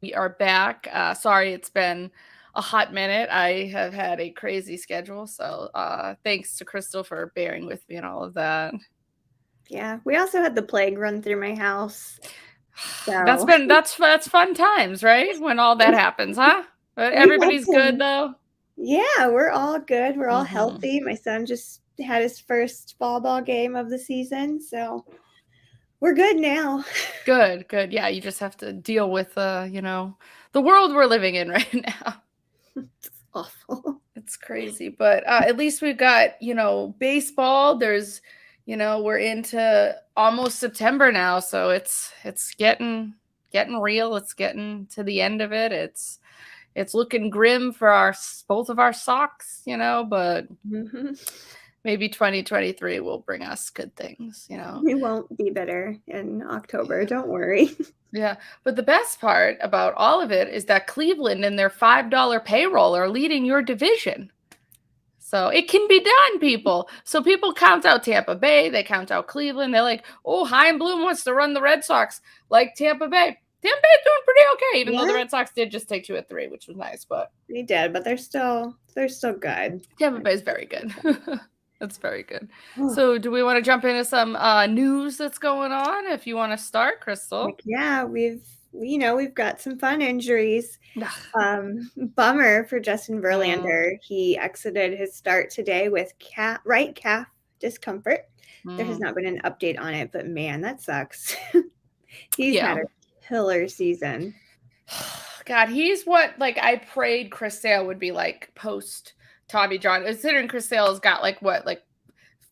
We are back. Sorry, it's been a hot minute. I have had a crazy schedule, so thanks to Crystal for bearing with me and all of that. Yeah, we also had the plague run through my house. That's So been that's fun times, right? When all that happens, huh? But we had everybody's good some, though. yeah, we're all good. We're all Hmm. healthy. My son just had his first fall ball game of the season. So we're good now. Good, good. Yeah, you just have to deal with the world we're living in right now. It's awful. It's crazy, but at least we've got, baseball. We're into almost September now, so it's getting real. It's getting to the end of it. It's looking grim for our both of our socks, but Hmm. maybe 2023 will bring us good things. We won't be bitter in October. Don't worry. Yeah, but the best part about all of it is that Cleveland and their $5 payroll are leading your division. So it can be done, people. So people count out Tampa Bay, they count out Cleveland. They're like, oh, Chaim Bloom wants to run the Red Sox like Tampa Bay. Tampa Bay's doing pretty okay, even though the Yeah, Red Sox did just take 2-3, which was nice. But we did, but they're still good. Tampa Bay's very good. That's very good. Oh, So do we want to jump into some news that's going on? If you want to start, Crystal. heck yeah, we've got some fun injuries. Ugh. Bummer for Justin Mm, Verlander. He exited his start today with right calf discomfort. There has mm. not been an update on it, but man, that sucks. He's had Yeah. a killer season. God, he's what like I prayed Chris Sale would be like post Tommy John. Considering Chris Sale's got like what, like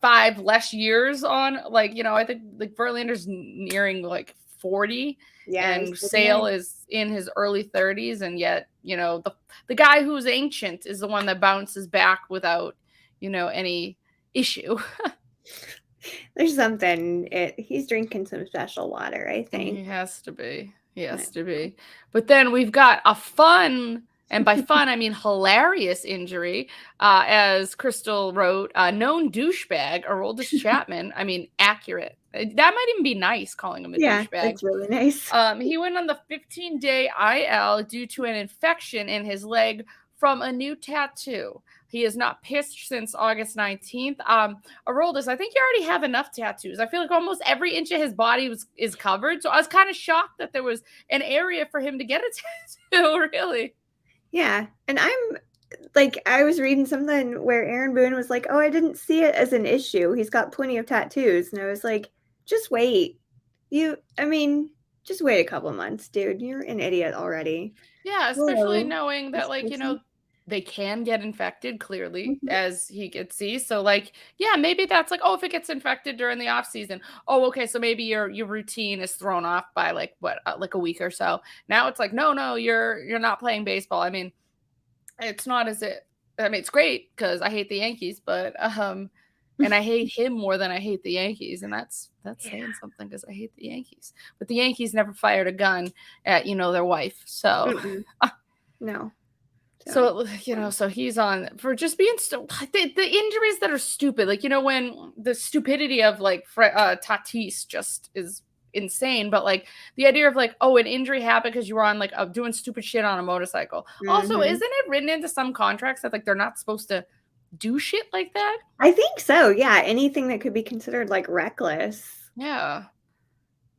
5 less years on, I think like Verlander's nearing like 40 Yeah, he's and getting Sale there. is in his early 30s, and yet, the guy who's ancient is the one that bounces back without, any issue. There's something. He's drinking some special water, I think. He has to be. He I has to be. But then we've got a fun, and by fun, I mean hilarious injury. As Crystal wrote, known douchebag, Aroldis Chapman. I mean, accurate. That might even be nice calling him a Yeah, douchebag. that's really nice. He went on the 15-day IL due to an infection in his leg from a new tattoo. He has not pitched since August 19th. Aroldis, I think you already have enough tattoos. I feel like almost every inch of his body is covered. So I was kind of shocked that there was an area for him to get a tattoo, really. Yeah, and I was reading something where Aaron Boone was like, "Oh, I didn't see it as an issue. He's got plenty of tattoos." And I was like, "Just wait. I mean, just wait a couple months, dude. You're an idiot already." Yeah, especially Hello, knowing that, this person. they can get infected clearly, Mhm. as he could see. So yeah, maybe that's like, oh, if it gets infected during the off season, oh, okay, so maybe your routine is thrown off by like what, like a week or so. Now it's like, no, you're not playing baseball. I mean, it's not as it. I mean, it's great because I hate the Yankees, but and I hate him more than I hate the Yankees, and that's Yeah. saying something because I hate the Yankees. But the Yankees never fired a gun at their wife, so. Mm-mm. No. So, So he's on for just being the injuries that are stupid. Like, when the stupidity of like Tatis just is insane, but like the idea of like, oh, an injury happened because you were on like doing stupid shit on a motorcycle. Also, mhm. isn't it written into some contracts that like they're not supposed to do shit like that? I think so. Yeah, anything that could be considered like reckless. Yeah.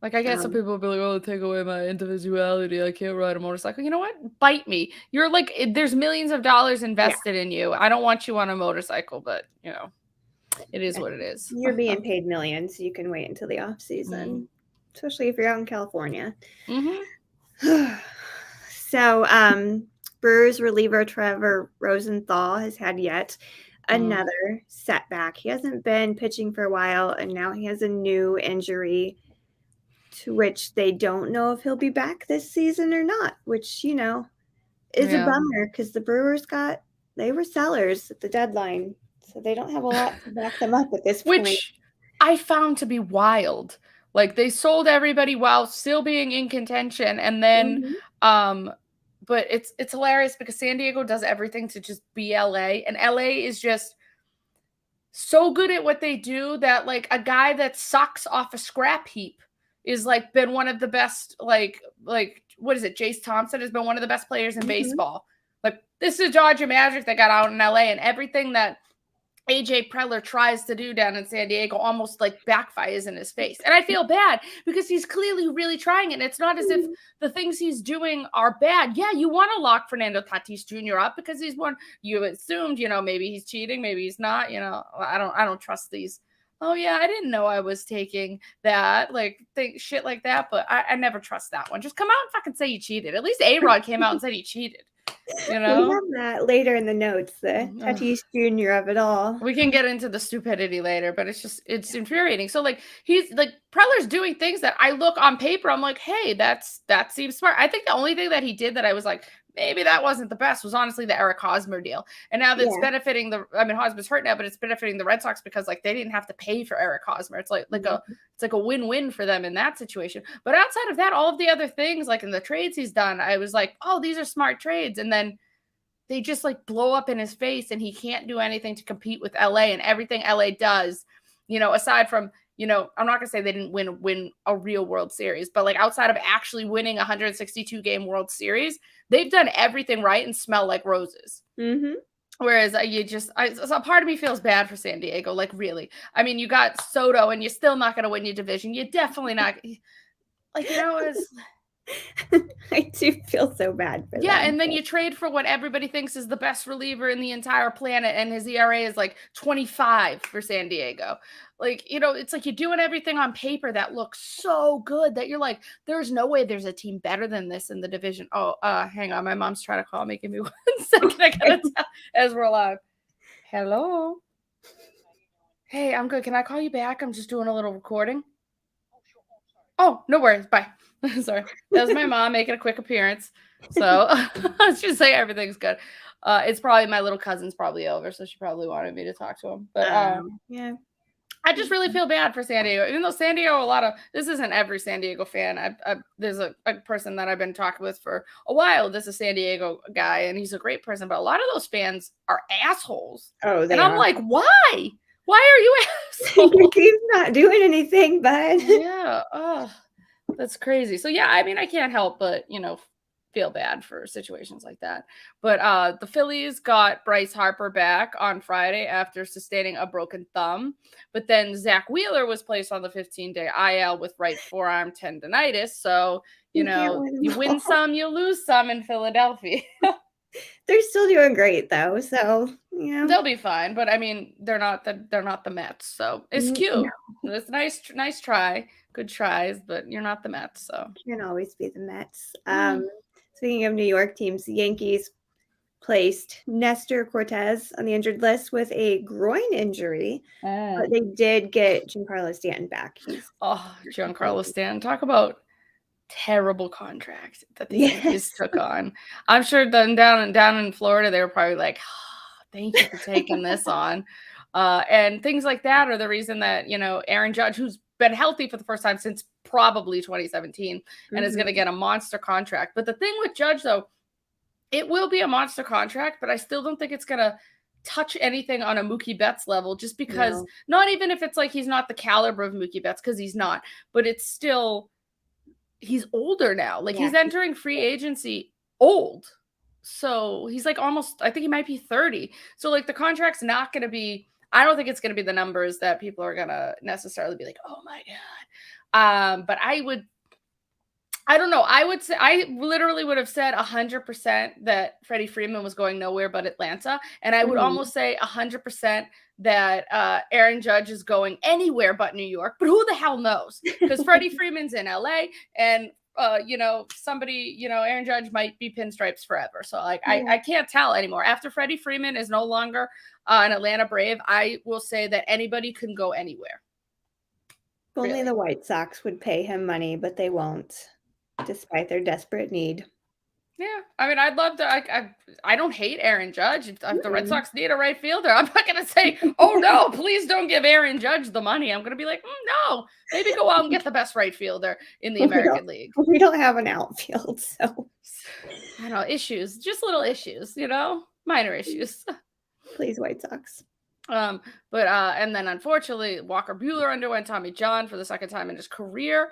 Like, I guess some Um, people will be like, "Oh, take away my individuality. I can't ride a motorcycle." You know what? Bite me. You're like, there's millions of dollars yeah, invested in you. I don't want you on a motorcycle, but it is yeah. what it is. You're being paid millions, so you can wait until the off Mm. season, especially if you're out in California. Hmm. So, Brewers reliever Trevor Rosenthal has had yet Mm. another setback. He hasn't been pitching for a while, and now he has a new injury to which they don't know if he'll be back this season or not, which, is a Yeah. bummer because they were sellers at the deadline, so they don't have a lot to back them up at this point. Which I found to be wild. Like, they sold everybody while still being in contention, and then Mhm. um but it's hilarious because San Diego does everything to just be LA, and LA is just so good at what they do that like a guy that sucks off a scrap heap is like been one of the best like what is it? Jace Thompson has been one of the best players in baseball. Like, this is Dodger Magic that got out in LA, and everything that AJ Preller tries to do down in San Diego almost like backfires in his face. And I feel bad because he's clearly really trying it. And it's not as if the things he's doing are bad. Yeah, you want to lock Fernando Tatis Jr. up because he's one you assumed, maybe he's cheating, maybe he's not, I don't trust these. Oh yeah, I didn't know I was taking that, like shit like that, but I never trust that one. Just come out and fucking say you cheated. At least A-Rod came out and said he cheated. We have that later in the notes, the Tatis Jr. of it all. We can get into the stupidity later, but it's infuriating. So like he's like Preller's doing things that I look on paper, I'm like, hey, that seems smart. I think the only thing that he did that I was like, maybe that wasn't the best was honestly the Eric Hosmer deal. And now that's benefiting Hosmer's hurt now, but it's benefiting the Red Sox because like they didn't have to pay for Eric Hosmer. It's like a win-win for them in that situation. But outside of that, all of the other things, like in the trades he's done, I was like, oh, these are smart trades. And then they just like blow up in his face and he can't do anything to compete with LA, and everything LA does, aside from, I'm not going to say they didn't win a real World Series, but like outside of actually winning a 162 game World Series, they've done everything right and smell like roses. Whereas a part of me feels bad for San Diego. Like, really, I mean, you got Soto and you're still not going to win your division. You're definitely not like, it's I do feel so bad for them. And then you trade for what everybody thinks is the best reliever in the entire planet, and his ERA is like 25 for San Diego. Like, it's like you're doing everything on paper that looks so good that you're like, there's no way there's a team better than this in the division. Oh, hang on. My mom's trying to call me. Give me 1 second. I gotta tell as we're live. Hello. Hey, I'm good. Can I call you back? I'm just doing a little recording. Oh, no worries. Bye. Sorry. That was my mom making a quick appearance. So let's just say everything's good. It's probably my little cousin's probably over, so she probably wanted me to talk to him. But I just really feel bad for San Diego. Even though San Diego, this isn't every San Diego fan. There's a person that I've been talking with for a while. This is a San Diego guy, and he's a great person. But a lot of those fans are assholes. Oh, and I'm like, why? Why are you assholes? Your team's not doing anything, bud. Yeah. That's crazy. So, yeah, I mean, I can't help but, feel bad for situations like that. But the Phillies got Bryce Harper back on Friday after sustaining a broken thumb. But then Zach Wheeler was placed on the 15-day IL with right forearm tendonitis. So, you win some, you lose some in Philadelphia. They're still doing great though, so they'll be fine. But I mean, they're not the Mets, so it's cute. No. It's nice try, good tries, but you're not the Mets, so can't always be the Mets. Speaking of New York teams, the Yankees placed Nestor Cortez on the injured list with a groin injury, but they did get Giancarlo Stanton back. Giancarlo Stanton, talk about terrible contract that the Yankees took on. I'm sure down in Florida, they were probably like, oh, thank you for taking this on. And things like that are the reason that, Aaron Judge, who's been healthy for the first time since probably 2017 and is going to get a monster contract. But the thing with Judge, though, it will be a monster contract, but I still don't think it's going to touch anything on a Mookie Betts level, just because not even if it's like he's not the caliber of Mookie Betts, because he's not, but it's still, he's older now. Like he's entering free agency old. So he's like almost, I think he might be 30. So like the contract's not going to be, I don't think it's going to be the numbers that people are going to necessarily be like, oh my God. But I don't know. I would say, I literally would have said 100% that Freddie Freeman was going nowhere but Atlanta. And I would almost say 100% that Aaron Judge is going anywhere but New York. But who the hell knows? Because Freddie Freeman's in LA and, somebody, Aaron Judge might be pinstripes forever. So like, I can't tell anymore. After Freddie Freeman is no longer an Atlanta Brave, I will say that anybody can go anywhere. Only the White Sox would pay him money, but they won't, despite their desperate need. Yeah, I mean, I'd love to. I don't hate Aaron Judge. If the Red Sox need a right fielder, I'm not going to say, oh, no, please don't give Aaron Judge the money. I'm going to be like, no, maybe go out and get the best right fielder in the American League. We don't have an outfield, so. I don't know, issues, just little issues, minor issues. Please, White Sox. Um, and then unfortunately, Walker Buehler underwent Tommy John for the second time in his career.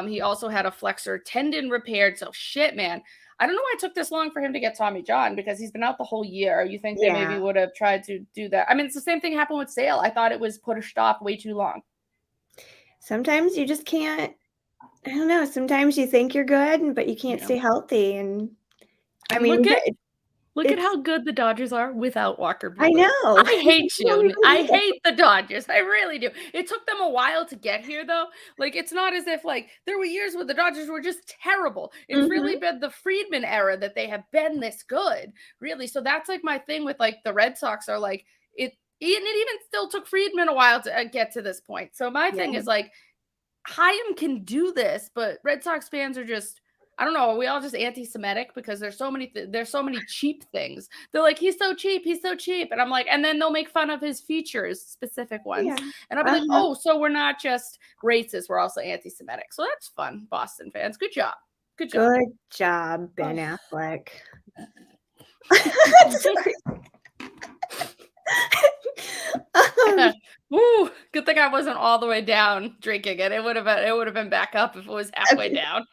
He also had a flexor tendon repaired. So shit, man. I don't know why it took this long for him to get Tommy John because he's been out the whole year. You think they maybe Yeah. would have tried to do that? I mean, it's the same thing happened with Sale. I thought it was pushed off way too long. Sometimes you just can't. I don't know. Sometimes you think you're good, but you can't Yeah. stay healthy. And I And mean, look at it's. how good the Dodgers are without Walker I Buehler. know. I hate You don't you. even I need it. hate the Dodgers. I really do. It took them a while to get here, though. Like, it's not as if, like, there were years where the Dodgers were just terrible. It's really Mhm. been the Friedman era that they have been this good, really. So that's, like, my thing with, like, the Red Sox are, like, and it even still took Friedman a while to get to this point. So my thing Yeah. is, like, Chaim can do this, but Red Sox fans are just, I don't know, are we all just anti-Semitic because there's so many there's so many cheap things. They're like, he's so cheap, and I'm like, and then they'll make fun of his features, specific ones, Yeah. and I'll be like, Uh-huh. oh, so we're not just racist, we're also anti-Semitic. So that's fun, Boston fans. Good job, good job. Good job, Ben Oh. Affleck. Sorry. Um, Woo! Good thing I wasn't all the way down drinking it. It would have been back up if it was halfway okay. down.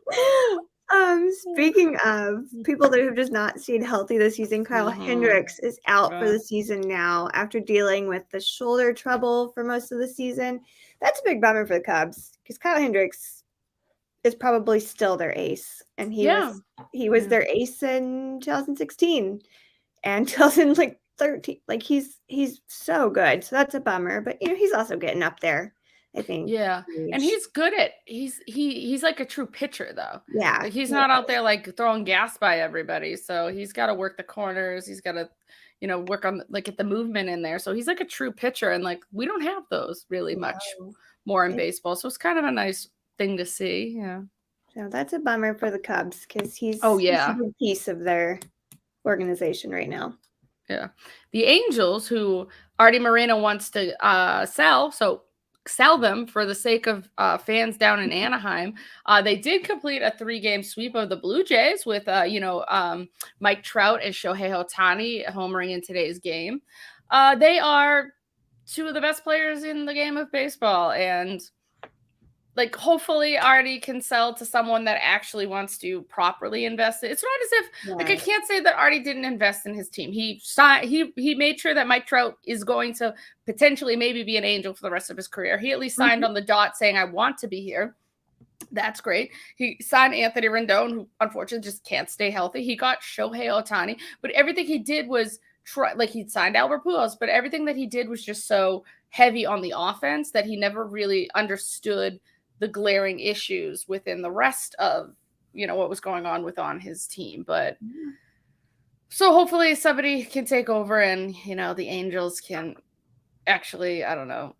Woo! Speaking of people that have just not stayed healthy this season, Kyle Mm-hmm. Hendricks is out for Yeah. the season now after dealing with the shoulder trouble for most of the season. That's a big bummer for the Cubs because Kyle Hendricks is probably still their ace, and he Yeah. was he was Yeah. their ace in 2016 and 2013. Like he's so good, so that's a bummer. But he's also getting up there, I think. Yeah, and Age. he's good at he's like a true pitcher though. Yeah, Like he's yeah, not out there like throwing gas by everybody. So he's got to work the corners. He's got to, work on like get the movement in there. So he's like a true pitcher, and like we don't have those really much no. more in It, baseball. So it's kind of a nice thing to see. Yeah. so that's a bummer for the Cubs because Oh he's a yeah. big piece of their organization right now. Yeah. The Angels, who Artie Moreno wants to sell them for the sake of fans down in Anaheim. They did complete a 3-game sweep of the Blue Jays with, Mike Trout and Shohei Ohtani homering in today's game. They are two of the best players in the game of baseball, and like hopefully Artie can sell to someone that actually wants to properly invest it. It's not as if like I Right. can't say that Artie didn't invest in his team. He made sure that Mike Trout is going to potentially maybe be an Angel for the rest of his career. He at least signed Mhm. on the dot saying I want to be here. That's great. He signed Anthony Rendon, who unfortunately just can't stay healthy. He got Shohei Ohtani, but everything he did was like he signed Albert Pujols, but everything that he did was just so heavy on the offense that he never really understood the glaring issues within the rest of what was going on his team. But so hopefully somebody can take over and the Angels can actually, I don't know,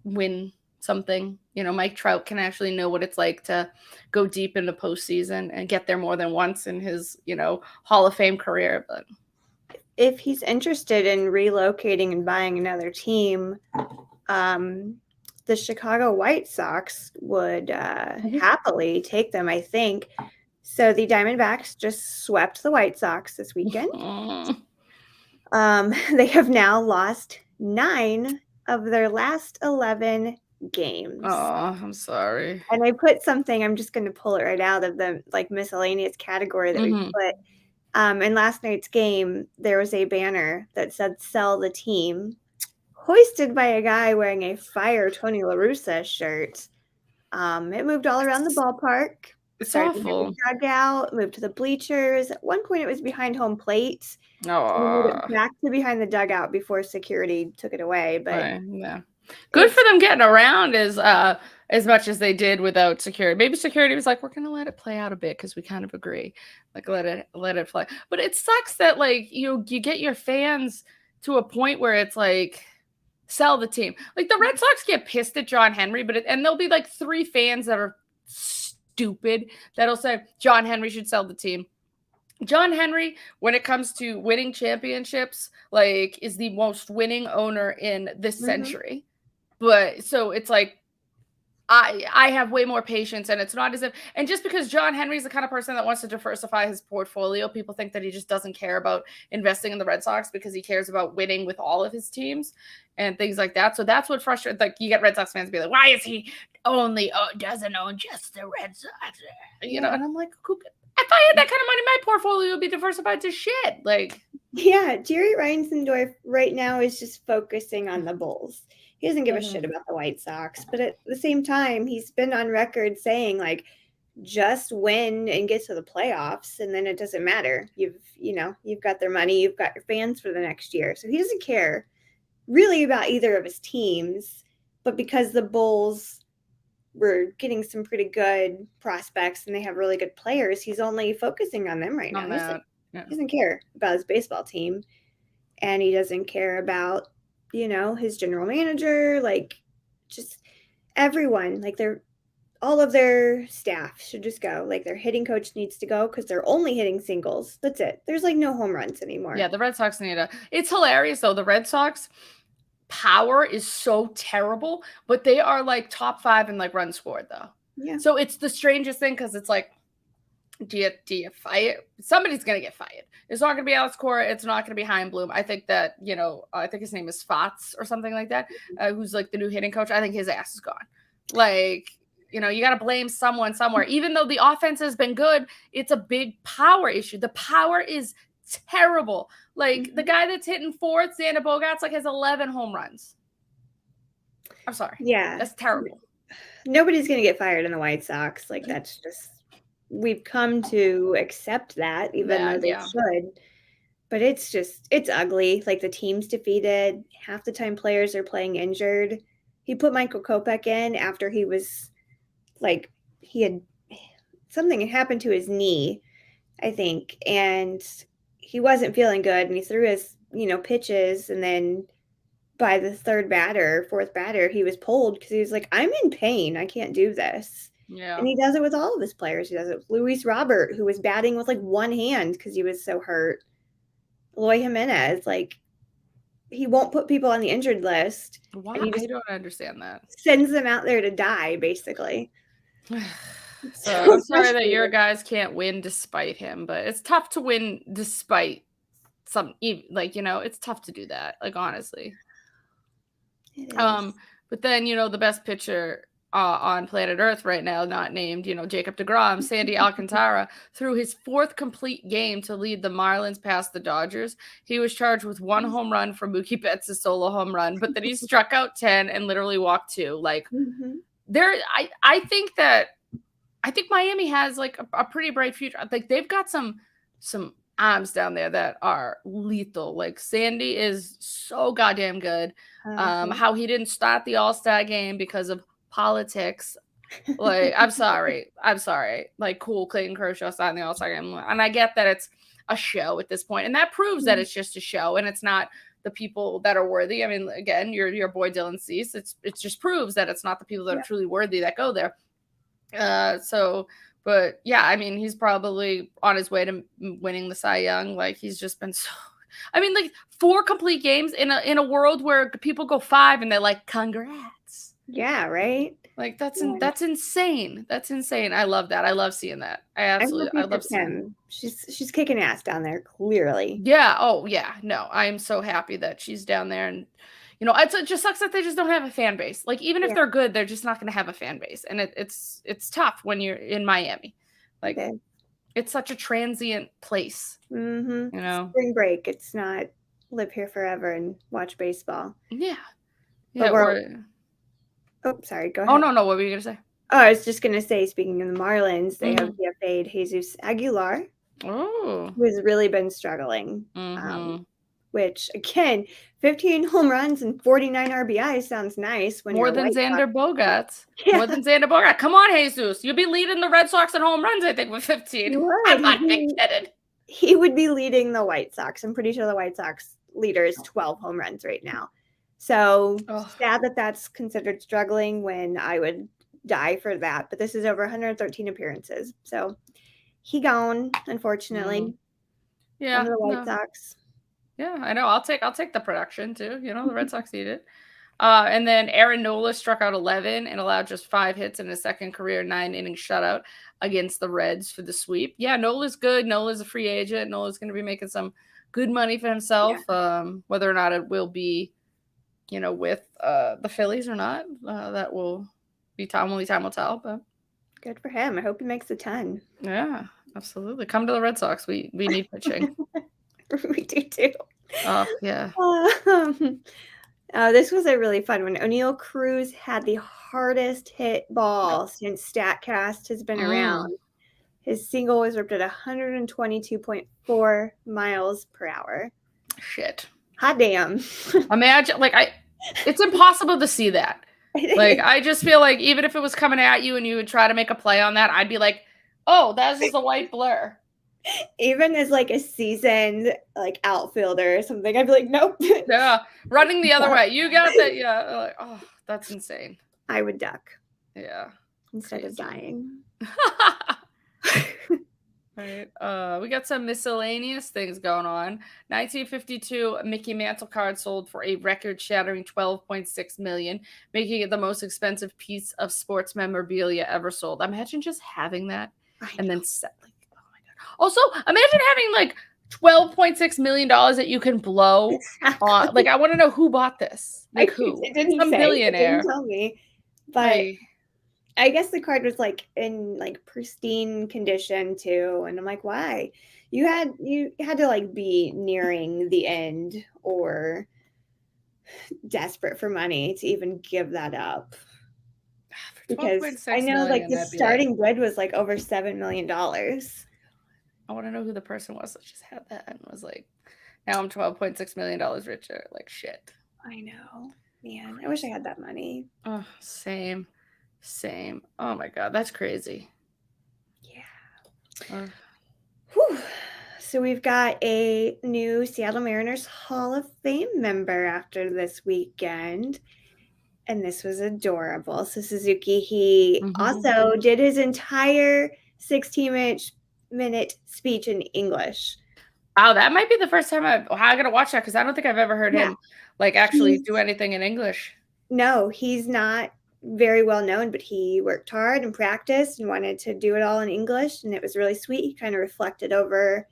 win something. Mike Trout can actually know what it's like to go deep into postseason and get there more than once in his, Hall of Fame career. But If he's interested in relocating and buying another team, the Chicago White Sox would happily take them, I think. So the Diamondbacks just swept the White Sox this weekend. They have now lost 9 of their last 11 games. Oh, I'm sorry. And I put something, I'm just going to pull it right out of the like miscellaneous category that we Mm-hmm. put. In last night's game, there was a banner that said "Sell the team," hoisted by a guy wearing a "Fire Tony La Russa" shirt. It moved all around the ballpark, It's started behind the awful. dugout, moved to the bleachers. At one point, it was behind home plate. So we moved it Oh, back to behind the dugout before security took it away. But yeah. Good for it's them getting around as much as they did without security. Maybe security was like, we're gonna let it play out a bit because we kind of agree. Like let it play. But it sucks that like you get your fans to a point where it's like sell the team. Like the Red Sox get pissed at John Henry, and there'll be like 3 fans that are stupid that'll say John Henry should sell the team. John Henry, when it comes to winning championships, like is the most winning owner in this Mhm. century. But so it's like I have way more patience, and it's not as if, and just because John Henry's the kind of person that wants to diversify his portfolio, people think that he just doesn't care about investing in the Red Sox because he cares about winning with all of his teams and things like that. So that's what frustrates. Like, you get Red Sox fans be like, "Why is he only doesn't own just the Red Sox?" You know, Yeah. and I'm like, if I had that kind of money, my portfolio would be diversified to shit. Like, Yeah, Jerry Reinsendorf right now is just focusing on the Bulls. He doesn't give a shit about the White Sox, but at the same time, he's been on record saying like, just win and get to the playoffs, and then it doesn't matter. You've got their money, you've got your fans for the next year. So he doesn't care really about either of his teams, but because the Bulls were getting some pretty good prospects and they have really good players, he's only focusing on them right now. on that. Yeah. He doesn't care about his baseball team, and he doesn't care about, his general manager, like just everyone, like all of their staff should just go. Like their hitting coach needs to go because they're only hitting singles. That's it. There's like no home runs anymore. Yeah, the Red Sox need a. It's hilarious though. The Red Sox power is so terrible, but they are like top 5 in like runs scored though. Yeah. So it's the strangest thing because it's like, do you fight? Somebody's gonna get fired. It's not gonna be Alex Cora. It's not gonna be Chaim Bloom. I think that I think his name is Fox or something like that. Who's like the new hitting coach? I think his ass is gone. Like, you got to blame someone somewhere. Even though the offense has been good, it's a big power issue. The power is terrible. Like, the guy that's hitting fourth, Xander Bogaerts, like has 11 home runs. I'm sorry. Yeah. That's terrible. Nobody's going to get fired in the White Sox. Like, that's just, we've come to accept that, even though they should. But it's ugly. Like, the team's defeated. Half the time players are playing injured. He put Michael Kopech in after he was, like, something had happened to his knee, I think, and he wasn't feeling good, and he threw his, pitches, and then by the fourth batter, he was pulled because he was like, I'm in pain. I can't do this. Yeah. And he does it with all of his players. He does it with Luis Robert, who was batting with like one hand because he was so hurt. Eloy Jimenez, like, he won't put people on the injured list. Why? And he just I don't understand that. sends them out there to die, basically. So I'm sorry that your guys can't win despite him, but it's tough to win despite it's tough to do that. Like, honestly. But then, the best pitcher on planet Earth right now, not named, Jacob deGrom, Sandy Alcantara, threw his 4th complete game to lead the Marlins past the Dodgers. He was charged with 1 home run for Mookie Betts' solo home run, but then he struck out 10 and literally walked 2. Like, I think Miami has like a pretty bright future. Like, they've got some arms down there that are lethal. Like, Sandy is so goddamn good. How he didn't start the All-Star game because of politics. Like, I'm sorry. Like, cool, Clayton Kershaw starting the All-Star game. And I get that it's a show at this point, and that proves that it's just a show and it's not the people that are worthy. I mean, again, your boy Dylan Cease, it just proves that it's not the people that are truly worthy that go there. But yeah, I mean, he's probably on his way to winning the Cy Young. Like, he's just been so, I mean, like 4 complete games in a world where people go 5 and they're like, congrats. Yeah, right. Like, that's insane. That's insane. I love that. I love seeing that. I love seeing him. She's kicking ass down there, clearly. Yeah. Oh yeah. No, I am so happy that she's down there, and it just sucks that they just don't have a fan base. Like, even if they're good, they're just not going to have a fan base, and it's tough when you're in Miami. Like, it's such a transient place. Spring break. It's not live here forever and watch baseball. Yeah. Oh, sorry. Go ahead. Oh, no. What were you going to say? Oh, I was just going to say, speaking of the Marlins, they have DFA'd Jesus Aguilar, who has really been struggling. Which, again, 15 home runs and 49 RBIs sounds nice. More than Xander Bogaerts. More than Xander Bogaerts. Come on, Jesus. You'll be leading the Red Sox in home runs, I think, with 15. I'm not big kidded. He would be leading the White Sox. I'm pretty sure the White Sox leader is 12 home runs right now. So sad that that's considered struggling when I would die for that. But this is over 113 appearances. So he gone, unfortunately. Yeah. The White Sox. Yeah, I know. I'll take the production too. The Red Sox need it. And then Aaron Nola struck out 11 and allowed just 5 hits in his second career 9-inning shutout against the Reds for the sweep. Yeah, Nola's good. Nola's a free agent. Nola's going to be making some good money for himself. Yeah. Whether or not it will be, with the Phillies or not, that will be time. Only time will tell. But Good for him. I hope he makes a ton. yeah, absolutely. Come to the Red Sox. We need pitching. We do too. Oh yeah. This was a really fun one. O'Neal Cruz had the hardest hit ball since StatCast has been Mm, around. His single was ripped at 122.4 miles per hour. shit. Hot damn. Imagine, it's impossible to see that. Like, I just feel like even if it was coming at you and you would try to make a play on that, I'd be like, oh, that's just a white blur. Even as like a seasoned like outfielder or something, I'd be like, nope. Yeah, running the other way. You got that? Yeah. Like, oh, that's insane. I would duck Yeah. instead of Crazy. dying. Right. We got some miscellaneous things going on. 1952 Mickey Mantle card sold for a record-shattering $12.6 million, making it the most expensive piece of sports memorabilia ever sold. Imagine just having that and then like, oh my god. Also, imagine having like $12.6 million that you can blow on. Like, I want to know who bought this. Like, who? It didn't Some say. It didn't billionaire. tell me. But I guess the card was like in like pristine condition too, and I'm like, why? You had to like be nearing the end or desperate for money to even give that up. Because I 12.6 know like million, the that'd be like, starting bid was like over $7 million. I want to know who the person was that just had that and was like, now I'm $12.6 million richer. Like, shit. I know. Man, I wish I had that money. Oh, same. Oh my god, that's crazy. Yeah. Whew. So we've got a new Seattle Mariners Hall of Fame member after this weekend. And this was adorable. So Suzuki, he also did his entire 16-minute speech in English. Wow, that might be the first time I gotta watch that because I don't think I've ever heard him like actually do anything in English. No, he's not very well known, but he worked hard and practiced and wanted to do it all in English, and it was really sweet. He kind of reflected over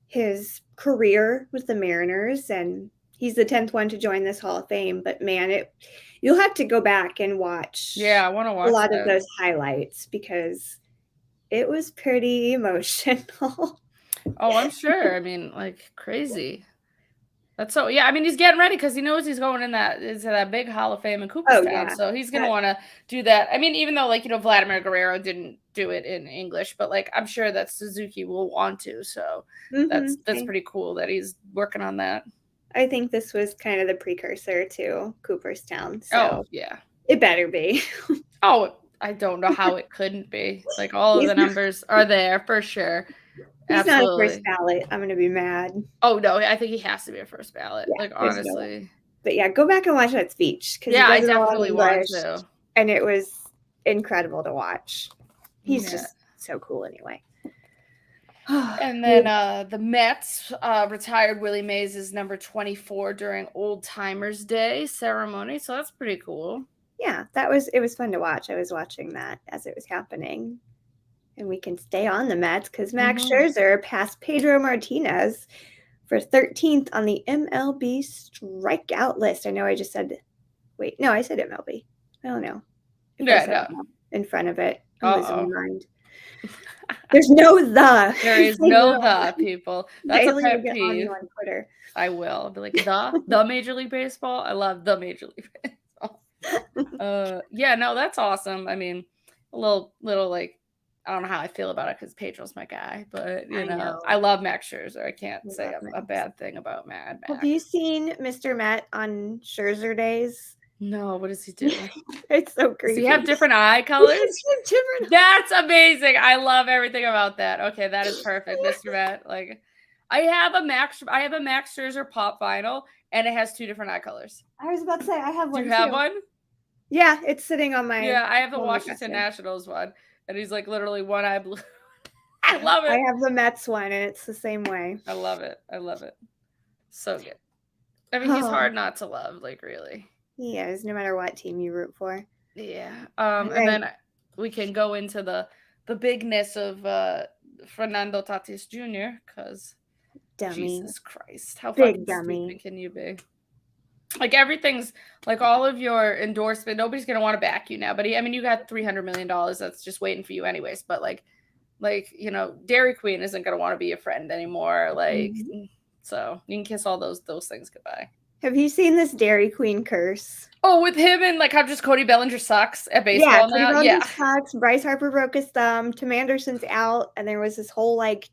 his career with the Mariners, and he's the 10th one to join this Hall of Fame. But man, you'll have to go back and watch. Yeah, I want to watch a lot that. of those highlights because it was pretty emotional. Oh, I'm sure. I mean, like crazy. That's so yeah. I mean, he's getting ready because he knows he's going into that big Hall of Fame in Cooperstown. So he's gonna want to do that. I mean, even though like Vladimir Guerrero didn't do it in English, but like I'm sure that Suzuki will want to. So that's pretty cool that he's working on that. I think this was kind of the precursor to Cooperstown. So oh yeah, it better be. Oh, I don't know how it couldn't be. Like all of the numbers are there for sure. He's not a first ballot. I'm going to be mad. Oh, no, I think he has to be a first ballot. Yeah, like, honestly. No, but yeah, go back and watch that speech. Yeah, I definitely want to. And it was incredible to watch. He's just so cool anyway. And then the Mets retired Willie Mays' number 24 during Old Timers Day ceremony. So that's pretty cool. Yeah, it was fun to watch. I was watching that as it was happening. And we can stay on the Mets because Max Scherzer passed Pedro Martinez for 13th on the MLB strikeout list. I know I just said, wait, no, I said MLB. I don't know. Yeah, no. In front of it. I'm losing my mind. There's no the. There is no the, people. That's a pet peeve. On Twitter. I will. I'll be like, the Major League Baseball. I love the Major League Baseball. Yeah, no, that's awesome. I mean, a little like, I don't know how I feel about it because Pedro's my guy, but you know, I love Max Scherzer. I can't say a bad thing about Max. Have you seen Mr. Met on Scherzer days? No, what does he do? It's so creepy. Does he have different eye colors? That's amazing. I love everything about that. Okay, that is perfect, Mr. Met. Like, I have a Max Scherzer pop vinyl, and it has 2 different eye colors. I was about to say I have one. Do you have one? Yeah, it's sitting on my. Yeah, I have the Washington Nationals one. And he's like literally one eye blue. I love it. I have the Mets one, and it's the same way. I love it. So good. I mean, he's hard not to love, like really. He is, no matter what team you root for. Yeah. All And right. then we can go into the bigness of Fernando Tatis Jr. because Dummy. Jesus Christ, how Big fucking dummy. stupid can you be? Like everything's like all of your endorsement, nobody's gonna want to back you now. But I mean, you got $300 million that's just waiting for you anyways. But like Dairy Queen isn't gonna want to be your friend anymore. Like, Mhm. so you can kiss all those things goodbye. Have you seen this Dairy Queen curse? Oh, with him and like how just Cody Bellinger sucks at Yeah, baseball Cody now. Bellinger Yeah. sucks. Bryce Harper broke his thumb. Tim Anderson's out, and there was this whole like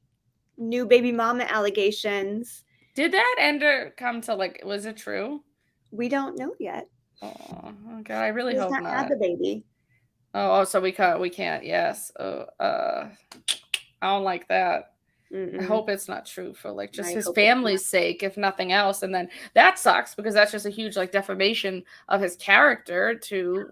new baby mama allegations. Did that ender come to like? Was it true? We don't know yet. Oh, God, I really He has hope not had not. the baby. So we can't. Yes. I don't like that. I Mm-mm. hope it's not true for like just I his hope it's not. family's sake, if nothing else. And then that sucks because that's just a huge like defamation of his character to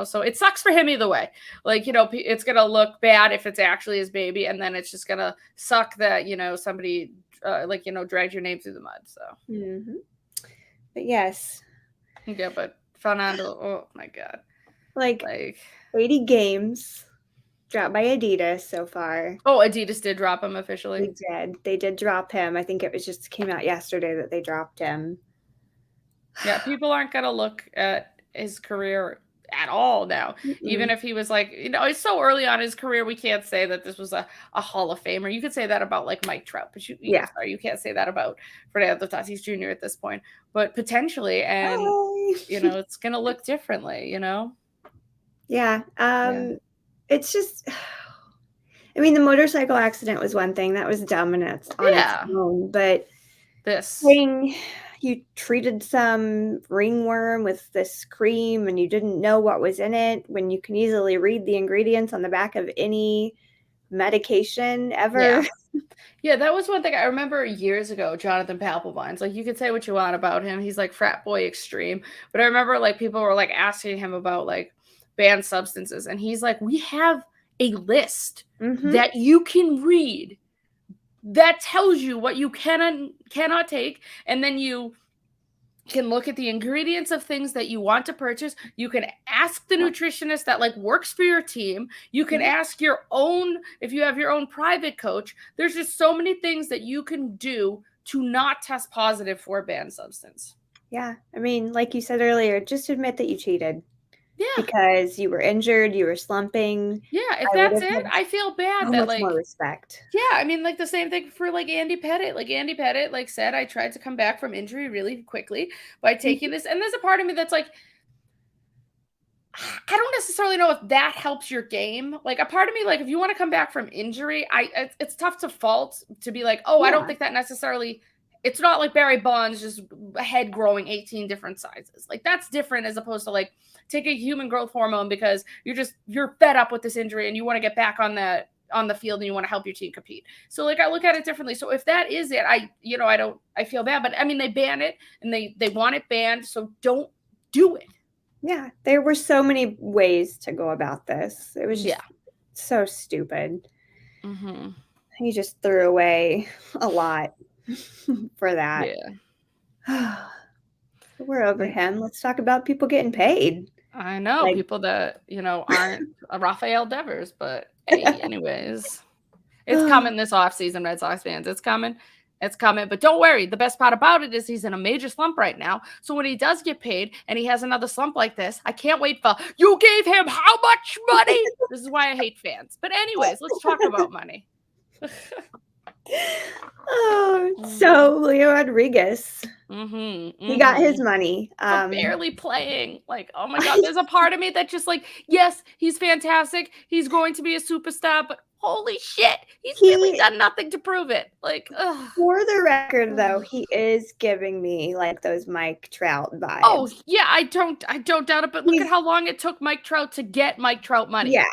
so it sucks for him either way. Like, it's gonna look bad if it's actually his baby, and then it's just gonna suck that, somebody dragged your name through the mud. So Mm-hmm. But yes, yeah, but Fernando, oh my God. like Like 80 games dropped by Adidas so far. oh, Adidas did drop him officially. They did. They did drop him. I think it was just came out yesterday that they dropped him. Yeah, people aren't gonna look at his career at all now. Even Mm-mm. if he was like, it's so early on in his career, we can't say that this was a Hall of Famer. You could say that about like Mike Trout, but Yeah. sorry, you can't say that about Fernando Tatis Jr. at this point. But potentially, and Hi. it's gonna look differently. Yeah. Yeah. It's just I mean, the motorcycle accident was one thing. That was dumb and it's on its Yeah. own, but This. saying you treated some ringworm with this cream and you didn't know what was in it when you can easily read the ingredients on the back of any medication ever. Yeah. Yeah, that was one thing I remember years ago, Jonathan Papelbon's. Like, you could say what you want about him. He's like frat boy extreme. But I remember like people were like asking him about like banned substances. And he's like, we have a list Mhm. that you can read that tells you what you cannot take. And then you can look at the ingredients of things that you want to purchase. You can ask the nutritionist that like works for your team. You can Yeah. ask your own, if you have your own private coach. There's just so many things that you can do to not test positive for a banned substance. Yeah. I mean, like you said earlier, just admit that you cheated Yeah. because you were injured, you were slumping. Yeah. If I would that's have it, had I feel bad so that much more like, respect. yeah, I mean, like the same thing for like Andy Pettit. Like Andy Pettit, like said, I tried to come back from injury really quickly by taking Mhm. this. And there's a part of me that's like, I don't necessarily know if that helps your game. Like a part of me, like if you want to come back from injury, it's tough to fault to be like, oh, I don't Yeah. think that necessarily. It's not like Barry Bonds just head growing 18 different sizes. Like that's different as opposed to like taking human growth hormone because you're fed up with this injury and you want to get back on the field and you want to help your team compete. So like I look at it differently. So if that is it, I feel bad, but I mean they ban it and they want it banned, so don't do it. Yeah, there were so many ways to go about this. It was just Yeah. so stupid. Mhm. He just threw away a lot for that. Yeah. We're over Yeah. him. Let's talk about people getting paid. I know Like, people that, aren't a Rafael Devers, but hey, anyways, it's coming this offseason, Red Sox fans. It's coming. It's coming. But don't worry. The best part about it is he's in a major slump right now. So when he does get paid and he has another slump like this, I can't wait for you gave him how much money? This is why I hate fans. But anyways, let's talk about money. so Leo Rodriguez, he got his Mhm. money. For barely playing. Like, oh my God, there's a part of me that just like, yes, he's fantastic. He's going to be a superstar, but holy shit, he's really he, done nothing to prove it. Like, ugh. for the record, though, he is giving me like those Mike Trout Oh vibes. yeah, I don't doubt it. But look at He's, how long it took Mike Trout to get Mike Trout money. yeah,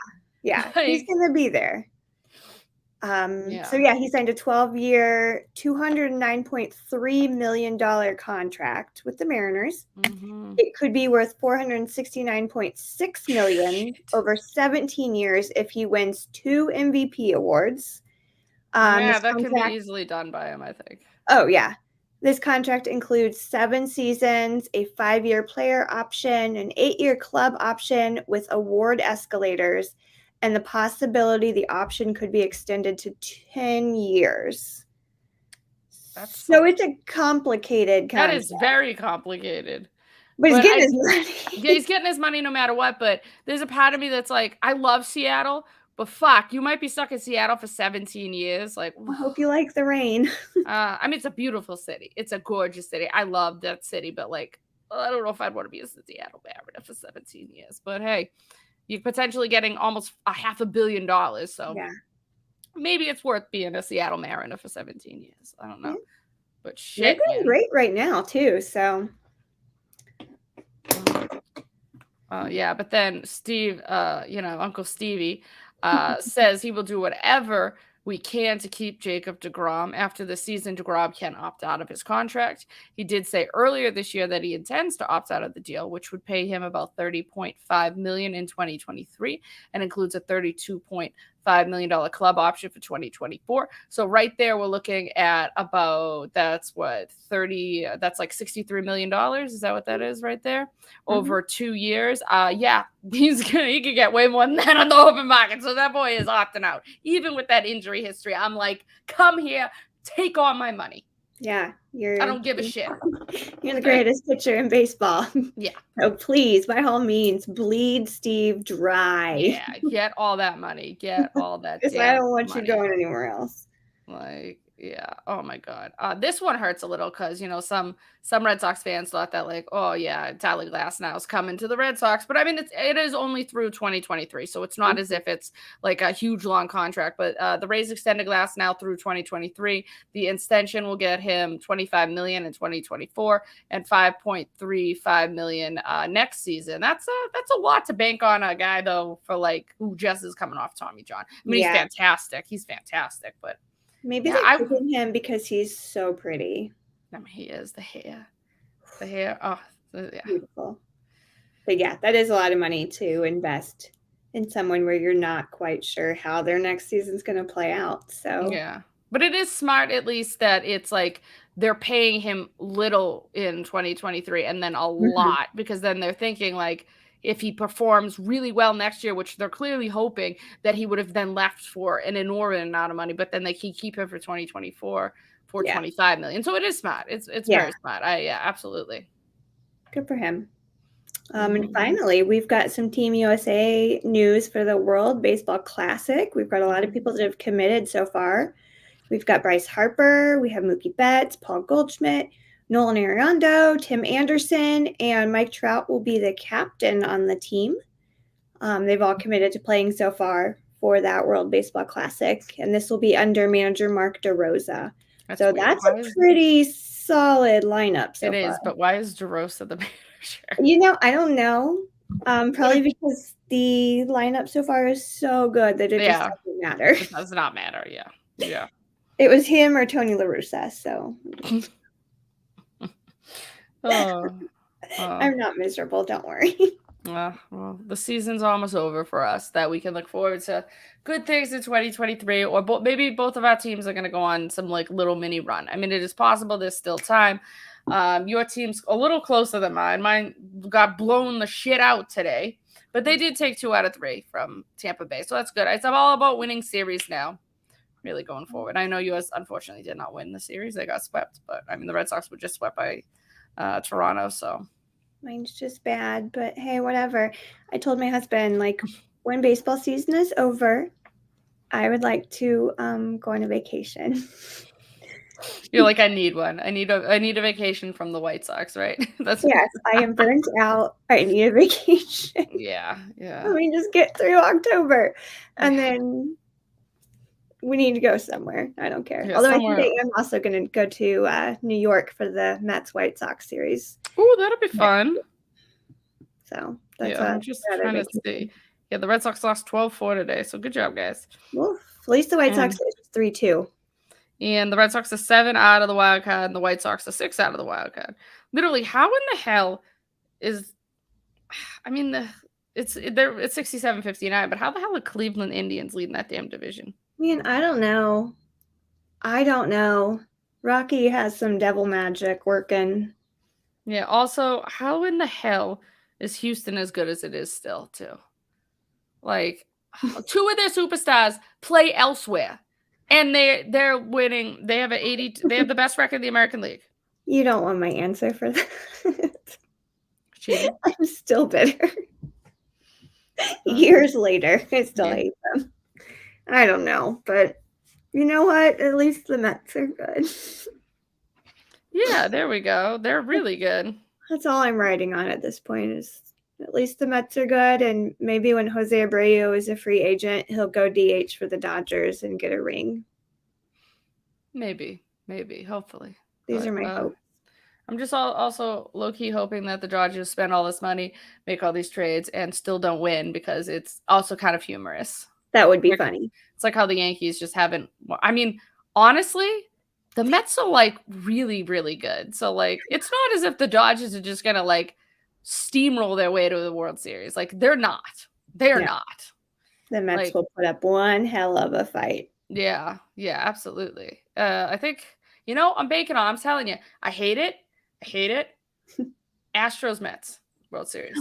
he's Like, gonna be there. So yeah. yeah, he signed a 12-year, $209.3 million contract with the Mariners. Mm-hmm. It could be worth $469.6 million over 17 years if he wins 2 MVP awards. Yeah, This that can be contract, easily done by him, I think. oh yeah, This contract includes 7 seasons, a 5-year player option, an 8-year club option with award escalators, and the possibility the option could be extended to 10 years. That's So it's a complicated that contract, is very complicated. but he's But getting I his Yeah, money. he's getting his money no matter what, but there's a part of me that's like, I love Seattle, but fuck, you might be stuck in Seattle for 17 years, like, I hope you like the rain. I mean, it's a beautiful city. It's a gorgeous city. I love that city, but, like, I don't know if I'd wanna be a Seattle Mariner for 17 years, but hey, you're potentially getting almost a $500 million, so Yeah. maybe it's worth being a Seattle Mariner for 17 years. I don't Yeah. know, but They're shit, doing man. great right now too, so Mm. Yeah, but then Steve, Uncle Stevie, says he will do whatever we can to keep Jacob DeGrom. After the season, DeGrom can opt out of his contract. He did say earlier this year that he intends to opt out of the deal, which would pay him about $30.5 million in 2023 and includes a $32.5 million club option for 2024. So right there, we're looking at about that's what 30. That's like $63 million. Is that what that is right there? mhm. Over 2 years. Yeah, he could get way more than that on the open market. So that boy is opting out. Even with that injury history, I'm like, come here, take all my money. Yeah, I you're don't give a shit. you're the greatest pitcher in baseball. Yeah. So please, by all means, bleed Steve dry. Yeah. Get all that money. Get all that 'Cause I damn don't want you money. going anywhere else. Like, yeah. Oh my God. This one hurts a little because some Red Sox fans thought that like, oh yeah, Tyler Glasnow's coming to the Red Sox, but I mean it is only through 2023, so it's not as Mhm. if it's like a huge long contract. But the Rays extended Glasnow through 2023. The extension will get him 25 million in 2024 and 5.35 million next season. That's a lot to bank on a guy though for like who just is coming off Tommy John. I mean, he's Yeah, fantastic. He's fantastic, but maybe yeah, they're picking him because he's so pretty. I mean, he is the hair. Oh, yeah, Beautiful. But yeah, that is a lot of money to invest in someone where you're not quite sure how their next season's gonna play out, so yeah. But it is smart, at least, that it's like they're paying him little in 2023 and then a mhm. lot because then they're thinking like if he performs really well next year, which they're clearly hoping that he would have then left for an inordinate amount of money, but then they can keep him for 2024 for Yeah, 25 million. So it is smart. It's yeah, very smart. Yeah, absolutely. good for him. And Mhm, finally, we've got some Team USA news for the World Baseball Classic. We've got a lot of mhm. people that have committed so far. We've got Bryce Harper, we have Mookie Betts, Paul Goldschmidt, Nolan Arenado, Tim Anderson, and Mike Trout will be the captain on the team. They've all committed to playing so far for that World Baseball Classic, and this will be under manager Mark DeRosa. That's So weird. that's a pretty solid lineup so It far. is, but why is DeRosa the manager? I don't know. What Probably if because the lineup so far is so good that it just Yeah, doesn't matter. it does not matter, yeah. Yeah. It was him or Tony La Russa, so Oh, oh, I'm not miserable, don't worry. well, the season's almost over for us that we can look forward to good things in 2023, or maybe both of our teams are gonna go on some, like, little mini run. I mean, it is possible, there's still time. Your team's a little closer than mine. Mine got blown the shit out today, but they did take 2 out of 3 from Tampa Bay, so that's good. It's all about winning series now. Really going forward. I know US unfortunately did not win the series. They got swept, but I mean the Red Sox were just swept by Toronto, so Mine's just bad, but hey, whatever. I told my husband, like, when baseball season is over, I would like to go on a vacation. you're like I need one. I need a vacation from the White Sox, right? That's Yes, I am burnt out. I need a vacation. yeah, yeah. Let me just get through October. Yeah. And then we need to go somewhere. I don't care. Yeah, Although I think somewhere. I am also going to go to New York for the Mets White Sox series Ooh, that'll be next fun. year. So that's Yeah, I'm just another trying to see. vacation. Yeah, the Red Sox lost 12-4 today, so good job, guys. Well, at least the White Sox And is 3-2. and the Red Sox are 7 out of the wild card, and the White Sox are 6 out of the wild card. Literally, how in the hell is I mean it's 67-59, but how the hell are Cleveland Indians leading that damn division? Man, I don't know. I don't know. Rocky has some devil magic working. Yeah. Also, how in the hell is Houston as good as it is still, too? Like, two of their superstars play elsewhere, and they're winning. They have an 80. They have the best record in the American League. You don't want my answer for that. Cheating. I'm still bitter. Uh, Years later, I still yeah. hate them. I don't know, but you know what? At least the Mets are good. Yeah, there we go. They're really good. That's all I'm writing on at this point is at least the Mets are good, and maybe when Jose Abreu is a free agent, he'll go DH for the Dodgers and get a ring. Maybe, hopefully. These are But my hopes. I'm just also low key hoping that the Dodgers spend all this money, make all these trades, and still don't win because it's also kind of humorous. That would be Like, funny. it's like how the Yankees just haven't. I mean, honestly, the Mets are like really, really good. So like, it's not as if the Dodgers are just gonna like steamroll their way to the World Series. Like they're not. They're No, not. the Mets Like will put up one hell of a fight. yeah, absolutely. I think I'm banking on. I'm telling you, I hate it. I hate it. Astros Mets World Series.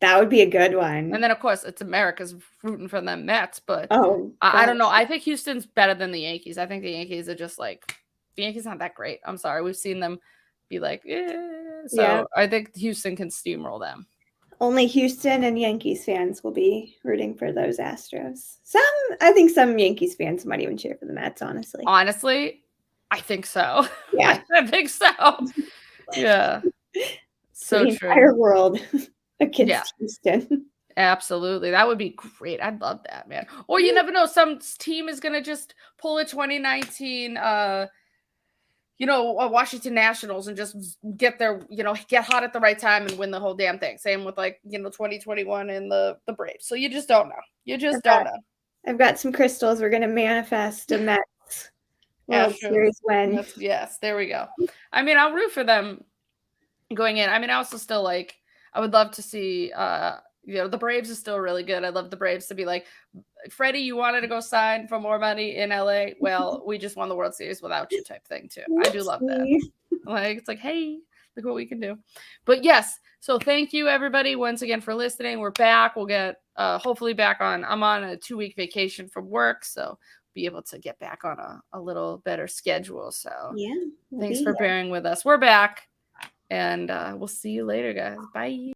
That would be a good And one. then, of course, it's America's rooting for them Mets, but Oh I don't know. gosh. I think Houston's better than the Yankees. I think the Yankees are just like the Yankees aren't that great. I'm sorry. We've seen them be like, Yeah. so I think Houston can steamroll them. Only Houston and Yankees fans will be rooting for those Astros. I think some Yankees fans might even cheer for the Mets, honestly. Honestly, I think so. Yeah. I think so. Yeah. For So the true. entire world Yeah. against Houston. Absolutely. That would be great. I'd love that, man. Or you never know, some team is gonna just pull a 2019 Washington Nationals and just get get hot at the right time and win the whole damn thing. Same with 2021 and the Braves. So you just don't know. You just don't know. I've got some crystals. We're gonna manifest a Mets World Astros. Series win. Yes, there we go. I mean, I'll root for them going in. I mean, I also still I would love to see the Braves are still really good. I'd love the Braves to be like, Freddie, you wanted to go sign for more money in LA. Well, we just won the World Series without you type thing too. I do love that. Whoopsie. Like it's like, hey, look what we can do. But yes, so thank you everybody once again for listening. We're back. We'll get hopefully back on. I'm on a 2-week vacation from work, so be able to get back on a little better schedule. So Yeah. thanks for bearing with us. We're back. And we'll see you later, guys. Bye.